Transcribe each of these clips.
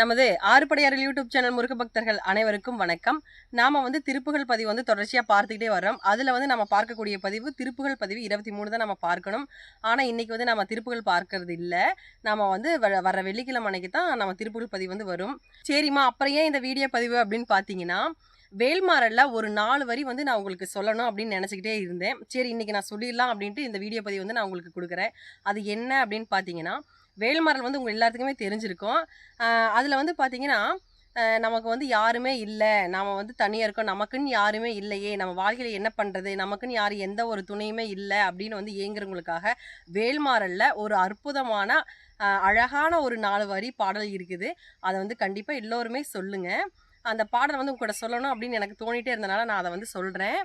நமது ஆறுபடையாரில் YouTube channel Muruga பக்தர்கள் அனைவருக்கும் வணக்கம். நாம திருப்புகள் பதிவு தொடர்ச்சியா பார்த்துக்கிட்டே வர்றோம். அதுல நம்ம பார்க்கக்கூடிய பதிவு திருப்புகள் பதிவு 23 தான் நம்ம பார்க்கணும். ஆனா இன்னைக்கு நம்ம திருப்புகள் பார்க்கறது இல்ல. நாம வர வெள்ளிக்கிழமை அன்னைக்கு தான் நம்ம திருப்புகள் பதிவு வரும். சரிம்மா, அப்புறம் ஏன் இந்த வீடியோ பதிவு அப்படின்னு பாத்தீங்கன்னா, வேல்மாறல்ல ஒரு 4 வரி நான் உங்களுக்கு சொல்லணும் அப்படின்னு நினைச்சுக்கிட்டே இருந்தேன். சரி, இன்னைக்கு நான் சொல்லிடலாம் அப்படின்ட்டு இந்த வீடியோ பதிவு நான் உங்களுக்கு கொடுக்குறேன். அது என்ன அப்படின்னு பாத்தீங்கன்னா, வேல்மாறல் உங்க எல்லாத்துக்குமே தெரிஞ்சிருக்கும். அதில் பார்த்தீங்கன்னா, நமக்கு யாருமே இல்லை, நாம் தனியாக இருக்கோம், நமக்குன்னு யாருமே இல்லையே, நம்ம வாழ்க்கையில் என்ன பண்ணுறது, நமக்குன்னு யாரும் எந்த ஒரு துணையுமே இல்லை அப்படின்னு ஏங்குறவங்களுக்காக வேல்மாறல்ல ஒரு அற்புதமான அழகான ஒரு 4 வரி பாடல் இருக்குது. அதை கண்டிப்பாக எல்லோருமே சொல்லுங்கள். அந்த பாடல் உங்க கூட சொல்லணும் அப்படின்னு எனக்கு தோணிகிட்டே இருந்தனால நான் அதை சொல்கிறேன்.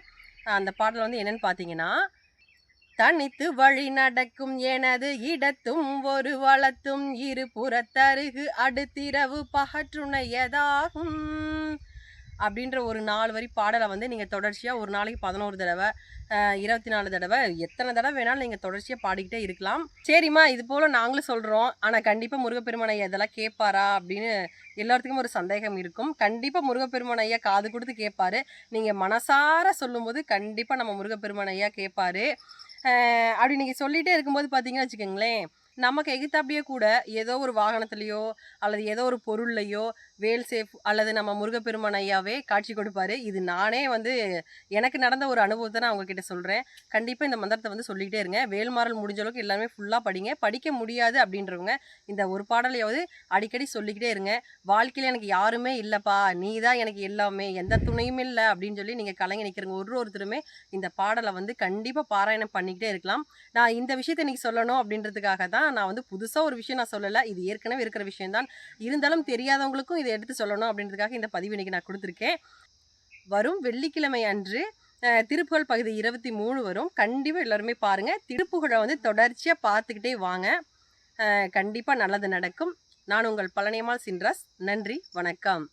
அந்த பாடல் என்னென்னு பார்த்தீங்கன்னா, தனித்து வழி நடக்கும் எனது இடத்தும் ஒரு வளத்தும் இரு புறத்தருகு அடுத்திரவு பகற்றுணையதாகும் அப்படின்ற ஒரு 4 வரி பாடலை நீங்கள் தொடர்ச்சியாக ஒரு நாளைக்கு 11 தடவை 24 தடவை எத்தனை தடவை வேணாலும் நீங்கள் தொடர்ச்சியாக பாடிக்கிட்டே இருக்கலாம். சரிம்மா, இது போல் நாங்களும் சொல்கிறோம், ஆனால் கண்டிப்பாக முருகப்பெருமான் ஐயா இதெல்லாம் கேட்பாரா அப்படின்னு எல்லாத்துக்கும் ஒரு சந்தேகம் இருக்கும். கண்டிப்பாக முருகப்பெருமான் ஐயா காது கொடுத்து கேட்பாரு. நீங்கள் மனசார சொல்லும்போது கண்டிப்பாக நம்ம முருகப்பெருமான் ஐயா கேட்பாரு. அப்படி நீங்கள் சொல்லிகிட்டே இருக்கும்போது பார்த்தீங்கன்னு வச்சுக்கோங்களேன், நமக்கு எகுத்தாப்பியே கூட ஏதோ ஒரு வாகனத்துலேயோ அல்லது ஏதோ ஒரு பொருள்லையோ வேல் சேஃப் அல்லது நம்ம முருகப்பெருமான் ஐயாவே காட்சி கொடுப்பாரு. இது நானே எனக்கு நடந்த ஒரு அனுபவத்தை நான் உங்ககிட்ட சொல்கிறேன். கண்டிப்பாக இந்த மந்திரத்தை சொல்லிக்கிட்டே இருங்க. வேல்மாறல் முடிஞ்ச அளவுக்கு எல்லாமே ஃபுல்லாக படிங்க. படிக்க முடியாது அப்படின்றவங்க இந்த ஒரு பாடலையாவது அடிக்கடி சொல்லிக்கிட்டே இருங்க. வாழ்க்கையில் எனக்கு யாருமே இல்லைப்பா, நீ தான் எனக்கு எல்லாமே, எந்த துணையும் இல்லை அப்படின்னு சொல்லி நீங்கள் கலங்கி நிற்கிறங்க ஒருத்தருமே இந்த பாடலை கண்டிப்பாக பாராயணம் பண்ணிக்கிட்டே இருக்கலாம். நான் இந்த விஷயத்தை இன்னைக்கு சொல்லணும் அப்படின்றதுக்காக தான் நான் புதுசாக ஒரு விஷயம் நான் சொல்லலை. இது ஏற்கனவே இருக்கிற விஷயம்தான். இருந்தாலும் தெரியாதவங்களுக்கும் இதை எடுத்து சொல்லணும் அப்படின்றதுக்காக இந்த பதிவு இன்னைக்கு நான் கொடுத்துருக்கேன். வரும் வெள்ளிக்கிழமை அன்று திருப்புகழ் பகுதி 23 வரும். கண்டிப்பாக எல்லாருமே பாருங்கள். திருப்புகழை தொடர்ச்சியாக பார்த்துக்கிட்டே வாங்க. கண்டிப்பாக நல்லது நடக்கும். நான் உங்கள் பழனியம்மாள் சின்ராஸ். நன்றி, வணக்கம்.